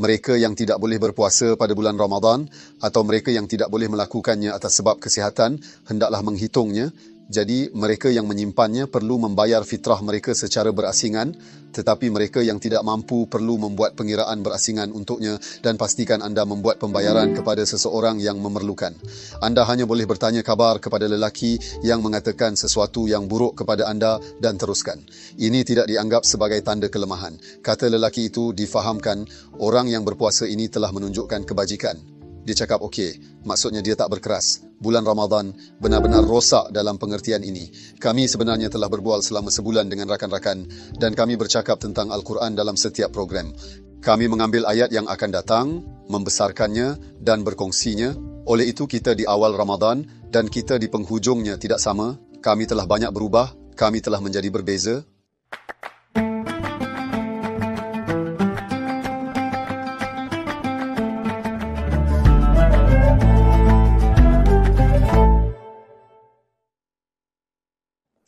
mereka yang tidak boleh berpuasa pada bulan Ramadan atau mereka yang tidak boleh melakukannya atas sebab kesihatan, hendaklah menghitungnya. Jadi, mereka yang menyimpannya perlu membayar fitrah mereka secara berasingan, tetapi mereka yang tidak mampu perlu membuat pengiraan berasingan untuknya dan pastikan anda membuat pembayaran kepada seseorang yang memerlukan. Anda hanya boleh bertanya khabar kepada lelaki yang mengatakan sesuatu yang buruk kepada anda dan teruskan. Ini tidak dianggap sebagai tanda kelemahan. Kata lelaki itu difahamkan, orang yang berpuasa ini telah menunjukkan kebajikan. Dia cakap okey, maksudnya dia tak berkeras. Bulan Ramadan benar-benar rosak dalam pengertian ini. Kami sebenarnya telah berbual selama sebulan dengan rakan-rakan dan kami bercakap tentang Al-Quran dalam setiap program. Kami mengambil ayat yang akan datang, membesarkannya dan berkongsinya. Oleh itu kita di awal Ramadan dan kita di penghujungnya tidak sama. Kami telah banyak berubah, kami telah menjadi berbeza.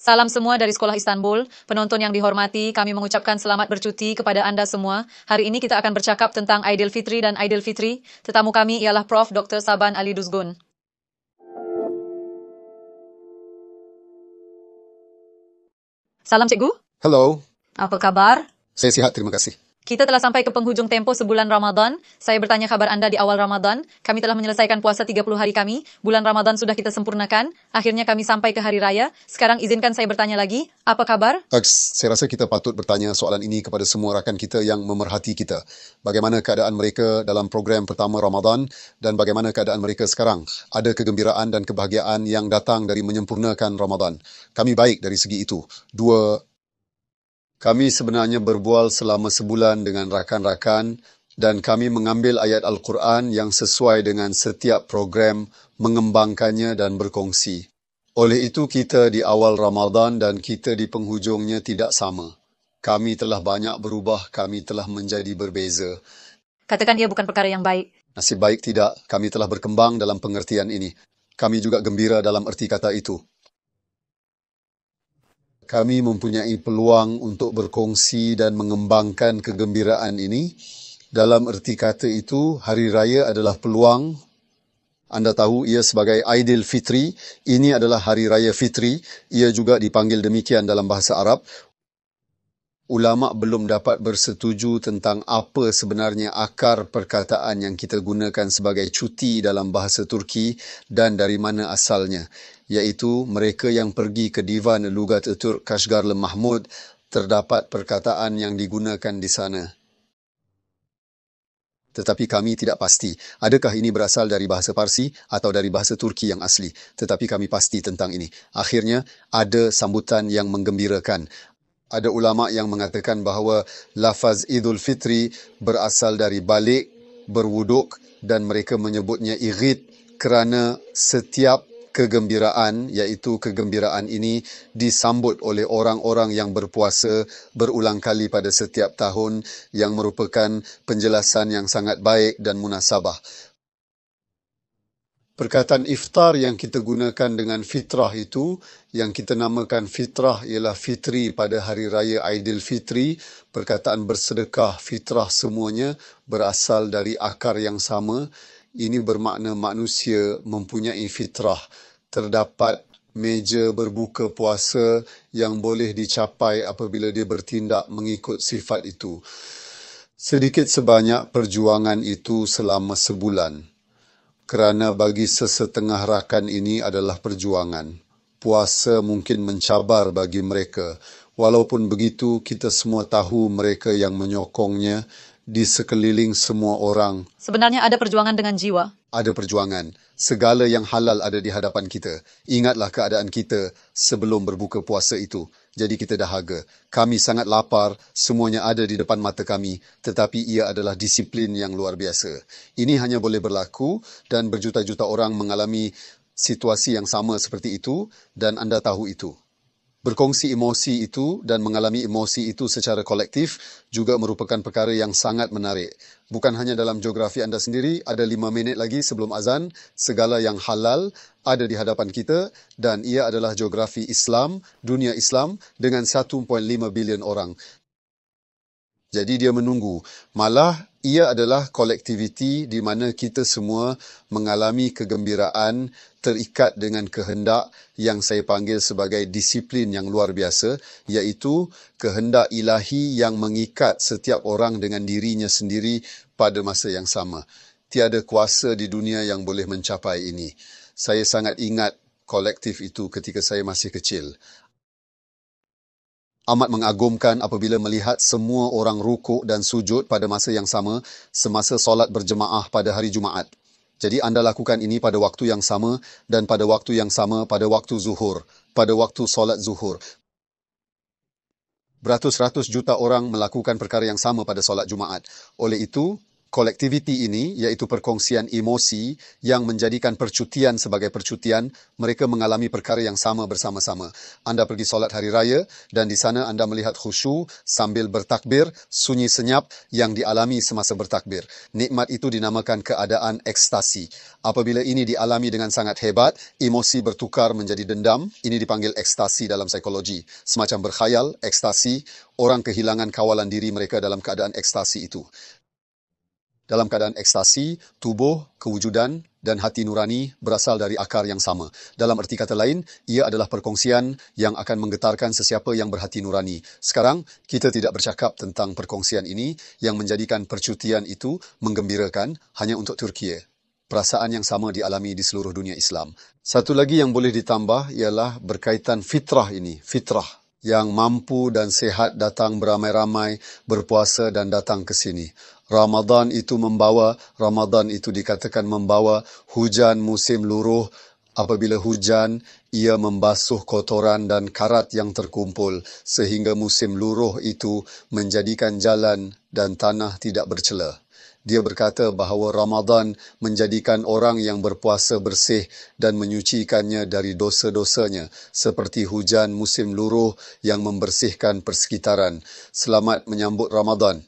Salam semua dari Sekolah Istanbul. Penonton yang dihormati, kami mengucapkan selamat bercuti kepada anda semua. Hari ini kita akan bercakap tentang Aidilfitri dan Aidilfitri. Tetamu kami ialah Prof. Dr. Saban Ali Duzgun. Salam cikgu. Hello. Apa kabar? Saya sihat, terima kasih. Kita telah sampai ke penghujung tempoh sebulan Ramadan. Saya bertanya khabar anda di awal Ramadan. Kami telah menyelesaikan puasa 30 hari kami. Bulan Ramadan sudah kita sempurnakan. Akhirnya kami sampai ke Hari Raya. Sekarang izinkan saya bertanya lagi. Apa kabar? Saya rasa kita patut bertanya soalan ini kepada semua rakan kita yang memerhati kita. Bagaimana keadaan mereka dalam program pertama Ramadan dan bagaimana keadaan mereka sekarang? Ada kegembiraan dan kebahagiaan yang datang dari menyempurnakan Ramadan. Kami baik dari segi itu. Kami sebenarnya berbual selama sebulan dengan rakan-rakan dan kami mengambil ayat Al-Quran yang sesuai dengan setiap program, mengembangkannya dan berkongsi. Oleh itu kita di awal Ramadan dan kita di penghujungnya tidak sama. Kami telah banyak berubah, kami telah menjadi berbeza. Katakan ia bukan perkara yang baik. Nasib baik tidak, kami telah berkembang dalam pengertian ini. Kami juga gembira dalam erti kata itu. Kami mempunyai peluang untuk berkongsi dan mengembangkan kegembiraan ini. Dalam erti kata itu, Hari Raya adalah peluang. Anda tahu ia sebagai Aidilfitri. Ini adalah Hari Raya Fitri. Ia juga dipanggil demikian dalam bahasa Arab. Ulama belum dapat bersetuju tentang apa sebenarnya akar perkataan yang kita gunakan sebagai cuti dalam bahasa Turki dan dari mana asalnya, iaitu mereka yang pergi ke Divan Lugat Turk Kashgarlı Mahmud, terdapat perkataan yang digunakan di sana. Tetapi kami tidak pasti, adakah ini berasal dari bahasa Parsi atau dari bahasa Turki yang asli. Tetapi kami pasti tentang ini. Akhirnya, ada sambutan yang menggembirakan. Ada ulama yang mengatakan bahawa lafaz Idul Fitri berasal dari balik, berwuduk dan mereka menyebutnya ighid kerana setiap kegembiraan, iaitu kegembiraan ini disambut oleh orang-orang yang berpuasa berulang kali pada setiap tahun yang merupakan penjelasan yang sangat baik dan munasabah. Perkataan iftar yang kita gunakan dengan fitrah itu, yang kita namakan fitrah ialah fitri pada Hari Raya Aidilfitri. Perkataan bersedekah, fitrah semuanya berasal dari akar yang sama. Ini bermakna manusia mempunyai fitrah. Terdapat meja berbuka puasa yang boleh dicapai apabila dia bertindak mengikut sifat itu. Sedikit sebanyak perjuangan itu selama sebulan. Kerana bagi sesetengah rakan ini adalah perjuangan. Puasa mungkin mencabar bagi mereka. Walaupun begitu, kita semua tahu mereka yang menyokongnya di sekeliling semua orang. Sebenarnya ada perjuangan dengan jiwa. Ada perjuangan. Segala yang halal ada di hadapan kita. Ingatlah keadaan kita sebelum berbuka puasa itu. Jadi kita dahaga. Kami sangat lapar, semuanya ada di depan mata kami. Tetapi ia adalah disiplin yang luar biasa. Ini hanya boleh berlaku dan berjuta-juta orang mengalami situasi yang sama seperti itu dan anda tahu itu. Berkongsi emosi itu dan mengalami emosi itu secara kolektif juga merupakan perkara yang sangat menarik. Bukan hanya dalam geografi anda sendiri, ada 5 minit lagi sebelum azan, segala yang halal ada di hadapan kita dan ia adalah geografi Islam, dunia Islam dengan 1.5 bilion orang. Jadi dia menunggu. Malah Ia adalah kolektiviti di mana kita semua mengalami kegembiraan terikat dengan kehendak yang saya panggil sebagai disiplin yang luar biasa, iaitu kehendak ilahi yang mengikat setiap orang dengan dirinya sendiri pada masa yang sama. Tiada kuasa di dunia yang boleh mencapai ini. Saya sangat ingat kolektif itu ketika saya masih kecil. Amat mengagumkan apabila melihat semua orang rukuk dan sujud pada masa yang sama semasa solat berjemaah pada hari Jumaat. Jadi anda lakukan ini pada waktu yang sama dan pada waktu yang sama pada waktu zuhur, pada waktu solat zuhur. Beratus-ratus juta orang melakukan perkara yang sama pada solat Jumaat. Oleh itu, kolektiviti ini, iaitu perkongsian emosi yang menjadikan percutian sebagai percutian, mereka mengalami perkara yang sama bersama-sama. Anda pergi solat hari raya dan di sana anda melihat khusyuk sambil bertakbir, sunyi senyap yang dialami semasa bertakbir. Nikmat itu dinamakan keadaan ekstasi. Apabila ini dialami dengan sangat hebat, emosi bertukar menjadi dendam. Ini dipanggil ekstasi dalam psikologi. Semacam berkhayal, ekstasi, orang kehilangan kawalan diri mereka dalam keadaan ekstasi itu. Dalam keadaan ekstasi, tubuh, kewujudan dan hati nurani berasal dari akar yang sama. Dalam erti kata lain, ia adalah perkongsian yang akan menggetarkan sesiapa yang berhati nurani. Sekarang, kita tidak bercakap tentang perkongsian ini yang menjadikan percutian itu menggembirakan hanya untuk Turki. Perasaan yang sama dialami di seluruh dunia Islam. Satu lagi yang boleh ditambah ialah berkaitan fitrah ini. Fitrah yang mampu dan sehat datang beramai-ramai, berpuasa dan datang ke sini. Ramadan itu dikatakan membawa hujan musim luruh. Apabila hujan, ia membasuh kotoran dan karat yang terkumpul sehingga musim luruh itu menjadikan jalan dan tanah tidak bercela. Dia berkata bahawa Ramadan menjadikan orang yang berpuasa bersih dan menyucikannya dari dosa-dosanya seperti hujan musim luruh yang membersihkan persekitaran. Selamat menyambut Ramadan.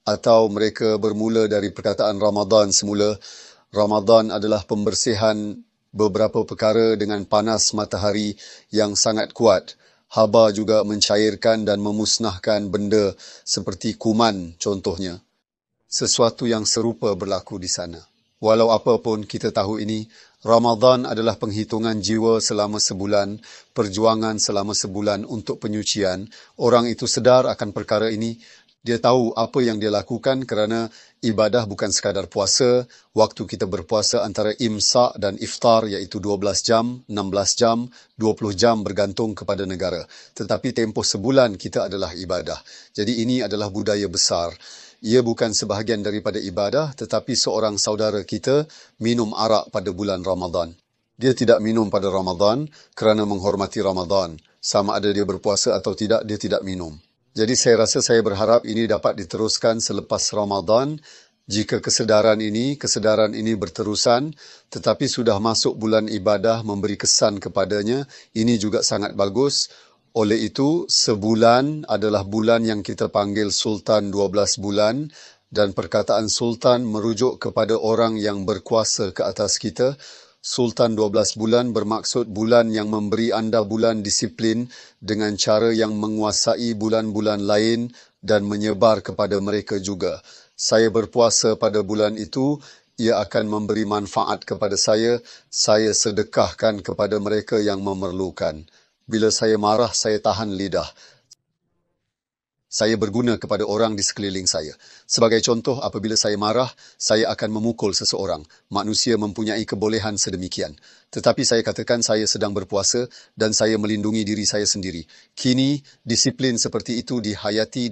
Atau mereka bermula dari perkataan Ramadan semula. Ramadan adalah pembersihan beberapa perkara dengan panas matahari yang sangat kuat. Haba juga mencairkan dan memusnahkan benda seperti kuman contohnya. Sesuatu yang serupa berlaku di sana. Walau apapun kita tahu ini, Ramadan adalah penghitungan jiwa selama sebulan, perjuangan selama sebulan untuk penyucian. Orang itu sedar akan perkara ini. Dia tahu apa yang dia lakukan kerana ibadah bukan sekadar puasa. Waktu kita berpuasa antara imsak dan iftar iaitu 12 jam, 16 jam, 20 jam bergantung kepada negara. Tetapi tempoh sebulan kita adalah ibadah. Jadi ini adalah budaya besar. Ia bukan sebahagian daripada ibadah tetapi seorang saudara kita minum arak pada bulan Ramadan. Dia tidak minum pada Ramadan kerana menghormati Ramadan. Sama ada dia berpuasa atau tidak, dia tidak minum. Jadi saya berharap ini dapat diteruskan selepas Ramadan. Jika kesedaran ini berterusan, tetapi sudah masuk bulan ibadah memberi kesan kepadanya, ini juga sangat bagus. Oleh itu, sebulan adalah bulan yang kita panggil Sultan 12 bulan dan perkataan Sultan merujuk kepada orang yang berkuasa ke atas kita. Sultan 12 bulan bermaksud bulan yang memberi anda bulan disiplin dengan cara yang menguasai bulan-bulan lain dan menyebar kepada mereka juga. Saya berpuasa pada bulan itu, ia akan memberi manfaat kepada saya sedekahkan kepada mereka yang memerlukan. Bila saya marah, saya tahan lidah. Saya berguna kepada orang di sekeliling saya. Sebagai contoh, apabila saya marah, saya akan memukul seseorang. Manusia mempunyai kebolehan sedemikian. Tetapi saya katakan saya sedang berpuasa dan saya melindungi diri saya sendiri. Kini, disiplin seperti itu dihayati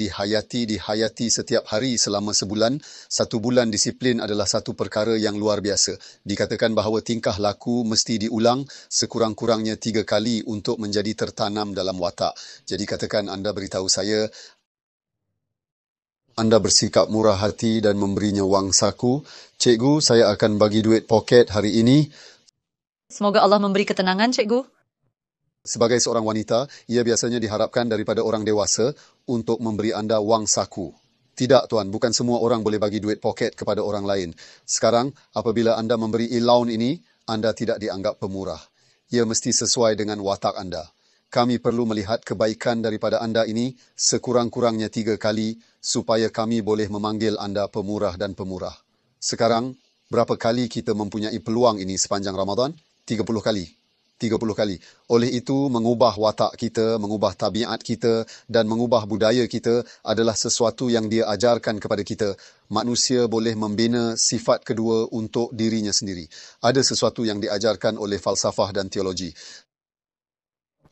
setiap hari selama sebulan. Satu bulan disiplin adalah satu perkara yang luar biasa. Dikatakan bahawa tingkah laku mesti diulang sekurang-kurangnya 3 kali untuk menjadi tertanam dalam watak. Jadi katakan anda beritahu saya, anda bersikap murah hati dan memberinya wang saku. Cikgu, saya akan bagi duit poket hari ini. Semoga Allah memberi ketenangan, Cikgu. Sebagai seorang wanita, ia biasanya diharapkan daripada orang dewasa untuk memberi anda wang saku. Tidak, Tuan, bukan semua orang boleh bagi duit poket kepada orang lain. Sekarang, apabila anda memberi e-loan ini, anda tidak dianggap pemurah. Ia mesti sesuai dengan watak anda. kami perlu melihat kebaikan daripada anda ini sekurang-kurangnya 3 kali supaya kami boleh memanggil anda pemurah dan pemurah. Sekarang, berapa kali kita mempunyai peluang ini sepanjang Ramadan? 30 kali. 30 kali. Oleh itu, mengubah watak kita, mengubah tabiat kita dan mengubah budaya kita adalah sesuatu yang dia ajarkan kepada kita. Manusia boleh membina sifat kedua untuk dirinya sendiri. Ada sesuatu yang diajarkan oleh falsafah dan teologi.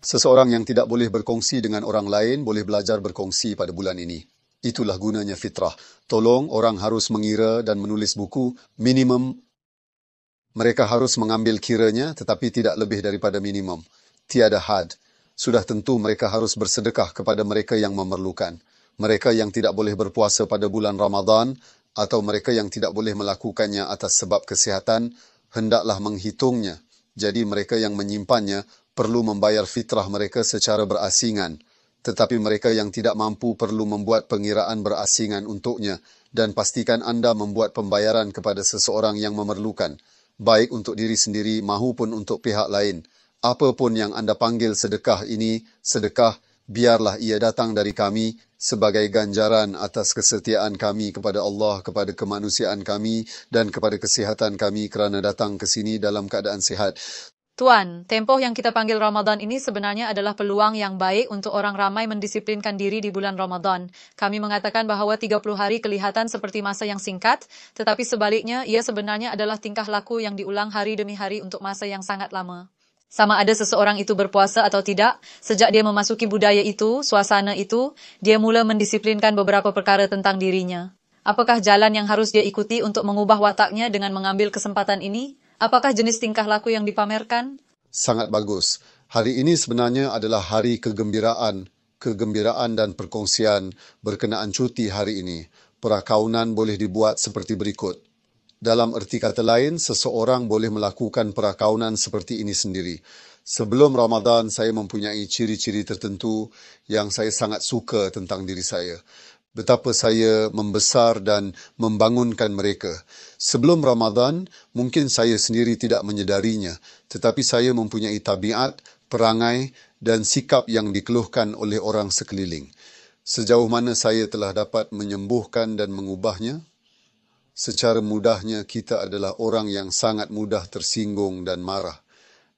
Seseorang yang tidak boleh berkongsi dengan orang lain boleh belajar berkongsi pada bulan ini. Itulah gunanya fitrah. Tolong orang harus mengira dan menulis buku, minimum mereka harus mengambil kiranya tetapi tidak lebih daripada minimum. Tiada had. Sudah tentu mereka harus bersedekah kepada mereka yang memerlukan. Mereka yang tidak boleh berpuasa pada bulan Ramadan atau mereka yang tidak boleh melakukannya atas sebab kesihatan, hendaklah menghitungnya. Jadi mereka yang menyimpannya perlu membayar fitrah mereka secara berasingan. Tetapi mereka yang tidak mampu perlu membuat pengiraan berasingan untuknya dan pastikan anda membuat pembayaran kepada seseorang yang memerlukan. Baik untuk diri sendiri mahupun untuk pihak lain. Apapun yang anda panggil sedekah ini, sedekah, biarlah ia datang dari kami sebagai ganjaran atas kesetiaan kami kepada Allah, kepada kemanusiaan kami dan kepada kesihatan kami kerana datang ke sini dalam keadaan sihat. Tuan, tempoh yang kita panggil Ramadan ini sebenarnya adalah peluang yang baik untuk orang ramai mendisiplinkan diri di bulan Ramadan. Kami mengatakan bahawa 30 hari kelihatan seperti masa yang singkat, tetapi sebaliknya ia sebenarnya adalah tingkah laku yang diulang hari demi hari untuk masa yang sangat lama. Sama ada seseorang itu berpuasa atau tidak, sejak dia memasuki budaya itu, suasana itu, dia mula mendisiplinkan beberapa perkara tentang dirinya. Apakah jalan yang harus dia ikuti untuk mengubah wataknya dengan mengambil kesempatan ini? Apakah jenis tingkah laku yang dipamerkan? Sangat bagus. Hari ini sebenarnya adalah hari kegembiraan dan perkongsian berkenaan cuti hari ini. Perakaunan boleh dibuat seperti berikut. Dalam erti kata lain, seseorang boleh melakukan perakaunan seperti ini sendiri. Sebelum Ramadan, saya mempunyai ciri-ciri tertentu yang saya sangat suka tentang diri saya. Betapa saya membesar dan membangunkan mereka. Sebelum Ramadan, mungkin saya sendiri tidak menyedarinya, tetapi saya mempunyai tabiat, perangai dan sikap yang dikeluhkan oleh orang sekeliling. Sejauh mana saya telah dapat menyembuhkan dan mengubahnya? Secara mudahnya, kita adalah orang yang sangat mudah tersinggung dan marah.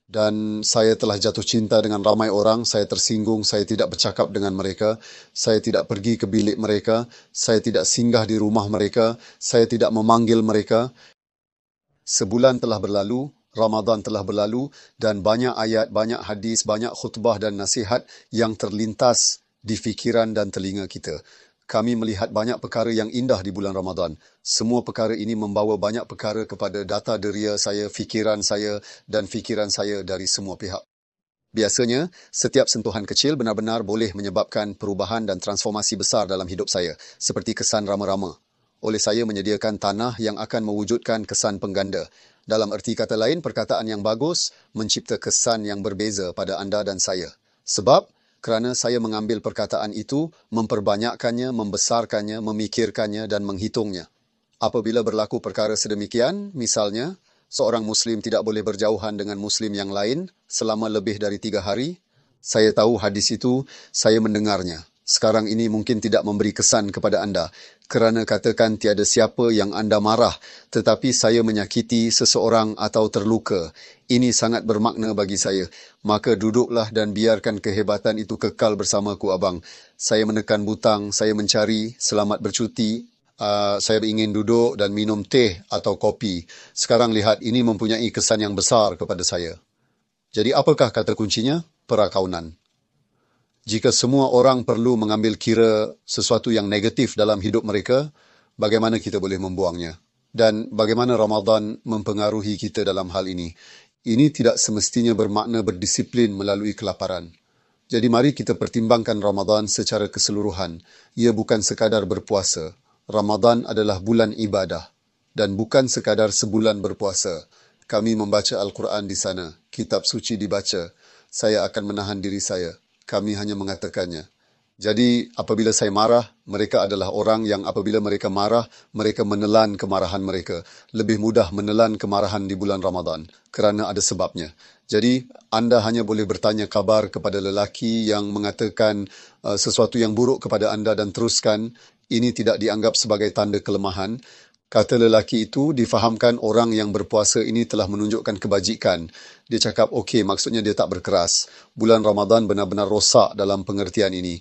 Dan saya telah jatuh cinta dengan ramai orang, saya tersinggung, saya tidak bercakap dengan mereka, saya tidak pergi ke bilik mereka, saya tidak singgah di rumah mereka, saya tidak memanggil mereka. Sebulan telah berlalu, Ramadan telah berlalu dan banyak ayat, banyak hadis, banyak khutbah dan nasihat yang terlintas di fikiran dan telinga kita. Kami melihat banyak perkara yang indah di bulan Ramadan. Semua perkara ini membawa banyak perkara kepada data deria saya, fikiran saya dan fikiran saya dari semua pihak. Biasanya, setiap sentuhan kecil benar-benar boleh menyebabkan perubahan dan transformasi besar dalam hidup saya, seperti kesan rama-rama. Oleh saya menyediakan tanah yang akan mewujudkan kesan pengganda. Dalam erti kata lain, perkataan yang bagus mencipta kesan yang berbeza pada anda dan saya. Sebab, kerana saya mengambil perkataan itu, memperbanyakkannya, membesarkannya, memikirkannya dan menghitungnya. Apabila berlaku perkara sedemikian, misalnya, seorang Muslim tidak boleh berjauhan dengan Muslim yang lain selama lebih dari 3 hari, saya tahu hadis itu, saya mendengarnya. Sekarang ini mungkin tidak memberi kesan kepada anda, kerana katakan tiada siapa yang anda marah, tetapi saya menyakiti seseorang atau terluka. Ini sangat bermakna bagi saya. Maka duduklah dan biarkan kehebatan itu kekal bersamaku, abang. Saya menekan butang, saya mencari, selamat bercuti. Saya ingin duduk dan minum teh atau kopi. Sekarang lihat, ini mempunyai kesan yang besar kepada saya. Jadi apakah kata kuncinya? Perakaunan. Jika semua orang perlu mengambil kira sesuatu yang negatif dalam hidup mereka, bagaimana kita boleh membuangnya? Dan bagaimana Ramadan mempengaruhi kita dalam hal ini? Ini tidak semestinya bermakna berdisiplin melalui kelaparan. Jadi mari kita pertimbangkan Ramadan secara keseluruhan. Ia bukan sekadar berpuasa. Ramadan adalah bulan ibadah dan bukan sekadar sebulan berpuasa. Kami membaca Al-Quran di sana, kitab suci dibaca. Saya akan menahan diri saya. Kami hanya mengatakannya. Jadi apabila saya marah, mereka adalah orang yang apabila mereka marah, mereka menelan kemarahan mereka. Lebih mudah menelan kemarahan di bulan Ramadan kerana ada sebabnya. Jadi anda hanya boleh bertanya khabar kepada lelaki yang mengatakan sesuatu yang buruk kepada anda dan teruskan. Ini tidak dianggap sebagai tanda kelemahan. Kata lelaki itu difahamkan orang yang berpuasa ini telah menunjukkan kebajikan. Dia cakap okey, maksudnya dia tak berkeras. Bulan Ramadan benar-benar rosak dalam pengertian ini.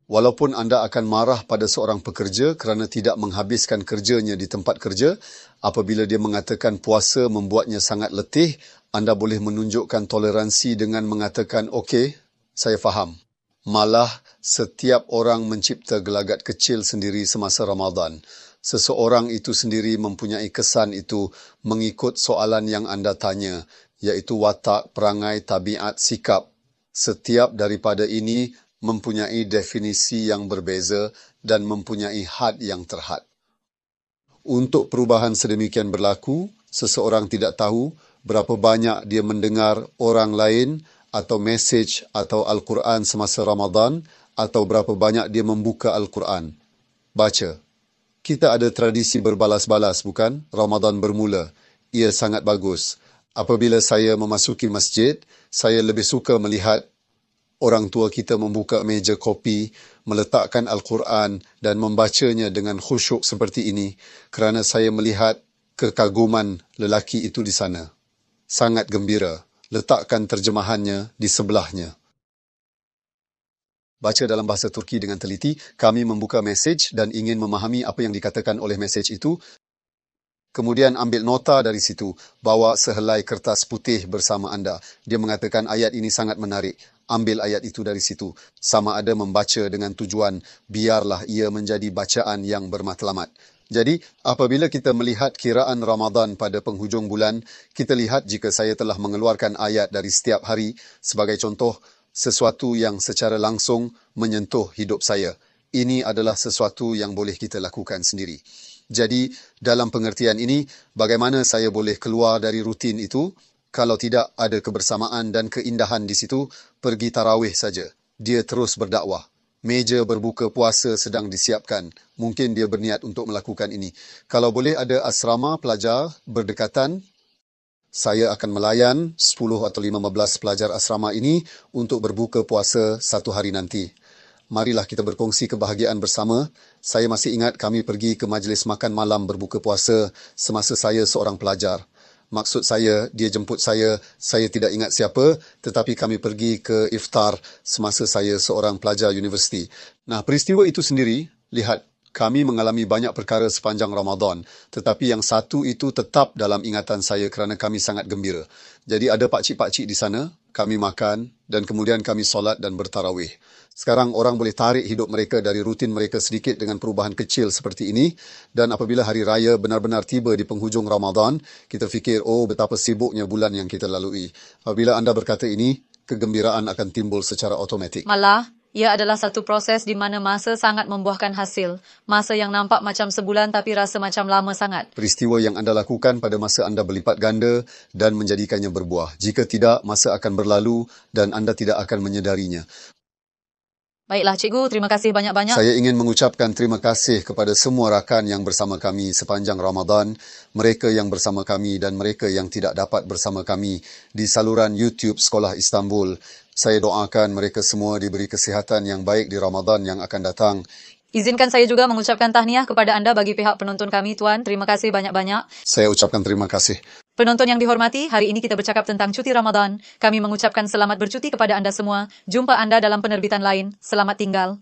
Walaupun anda akan marah pada seorang pekerja kerana tidak menghabiskan kerjanya di tempat kerja, apabila dia mengatakan puasa membuatnya sangat letih, anda boleh menunjukkan toleransi dengan mengatakan, okey, saya faham. Malah, setiap orang mencipta gelagat kecil sendiri semasa Ramadan. Seseorang itu sendiri mempunyai kesan itu mengikut soalan yang anda tanya, iaitu watak, perangai, tabiat, sikap. Setiap daripada ini mempunyai definisi yang berbeza dan mempunyai had yang terhad. Untuk perubahan sedemikian berlaku, seseorang tidak tahu berapa banyak dia mendengar orang lain atau mesej atau Al-Quran semasa Ramadan atau berapa banyak dia membuka Al-Quran. Baca. Kita ada tradisi berbalas-balas, bukan? Ramadan bermula. Ia sangat bagus. Apabila saya memasuki masjid, saya lebih suka melihat orang tua kita membuka meja kopi, meletakkan Al-Quran dan membacanya dengan khusyuk seperti ini kerana saya melihat kekaguman lelaki itu di sana. Sangat gembira. Letakkan terjemahannya di sebelahnya. Baca dalam bahasa Turki dengan teliti, kami membuka mesej dan ingin memahami apa yang dikatakan oleh mesej itu. Kemudian ambil nota dari situ, bawa sehelai kertas putih bersama anda. Dia mengatakan ayat ini sangat menarik. Ambil ayat itu dari situ. Sama ada membaca dengan tujuan, biarlah ia menjadi bacaan yang bermatlamat. Jadi, apabila kita melihat kiraan Ramadan pada penghujung bulan, kita lihat jika saya telah mengeluarkan ayat dari setiap hari, sebagai contoh, sesuatu yang secara langsung menyentuh hidup saya. Ini adalah sesuatu yang boleh kita lakukan sendiri. Jadi, dalam pengertian ini, bagaimana saya boleh keluar dari rutin itu? Kalau tidak ada kebersamaan dan keindahan di situ, pergi tarawih saja. Dia terus berdakwah. Meja berbuka puasa sedang disiapkan. Mungkin dia berniat untuk melakukan ini. Kalau boleh ada asrama pelajar berdekatan, saya akan melayan 10 atau 15 pelajar asrama ini untuk berbuka puasa satu hari nanti. Marilah kita berkongsi kebahagiaan bersama. Saya masih ingat kami pergi ke majlis makan malam berbuka puasa semasa saya seorang pelajar. Maksud saya, dia jemput saya tidak ingat siapa, tetapi kami pergi ke iftar semasa saya seorang pelajar universiti. Nah, peristiwa itu sendiri, lihat, kami mengalami banyak perkara sepanjang Ramadan, tetapi yang satu itu tetap dalam ingatan saya kerana kami sangat gembira. Jadi ada pakcik-pakcik di sana, kami makan dan kemudian kami solat dan bertarawih. Sekarang orang boleh tarik hidup mereka dari rutin mereka sedikit dengan perubahan kecil seperti ini. Dan apabila hari raya benar-benar tiba di penghujung Ramadan, kita fikir, oh betapa sibuknya bulan yang kita lalui. Apabila anda berkata ini, kegembiraan akan timbul secara automatik. Malah, ia adalah satu proses di mana masa sangat membuahkan hasil. Masa yang nampak macam sebulan tapi rasa macam lama sangat. Peristiwa yang anda lakukan pada masa anda berlipat ganda dan menjadikannya berbuah. Jika tidak, masa akan berlalu dan anda tidak akan menyedarinya. Baiklah, Cikgu. Terima kasih banyak-banyak. Saya ingin mengucapkan terima kasih kepada semua rakan yang bersama kami sepanjang Ramadan, mereka yang bersama kami dan mereka yang tidak dapat bersama kami di saluran YouTube Sekolah Istanbul. Saya doakan mereka semua diberi kesihatan yang baik di Ramadan yang akan datang. Izinkan saya juga mengucapkan tahniah kepada anda bagi pihak penonton kami, Tuan. Terima kasih banyak-banyak. Saya ucapkan terima kasih. Penonton yang dihormati, hari ini kita bercakap tentang cuti Ramadan. Kami mengucapkan selamat bercuti kepada anda semua. Jumpa anda dalam penerbitan lain. Selamat tinggal.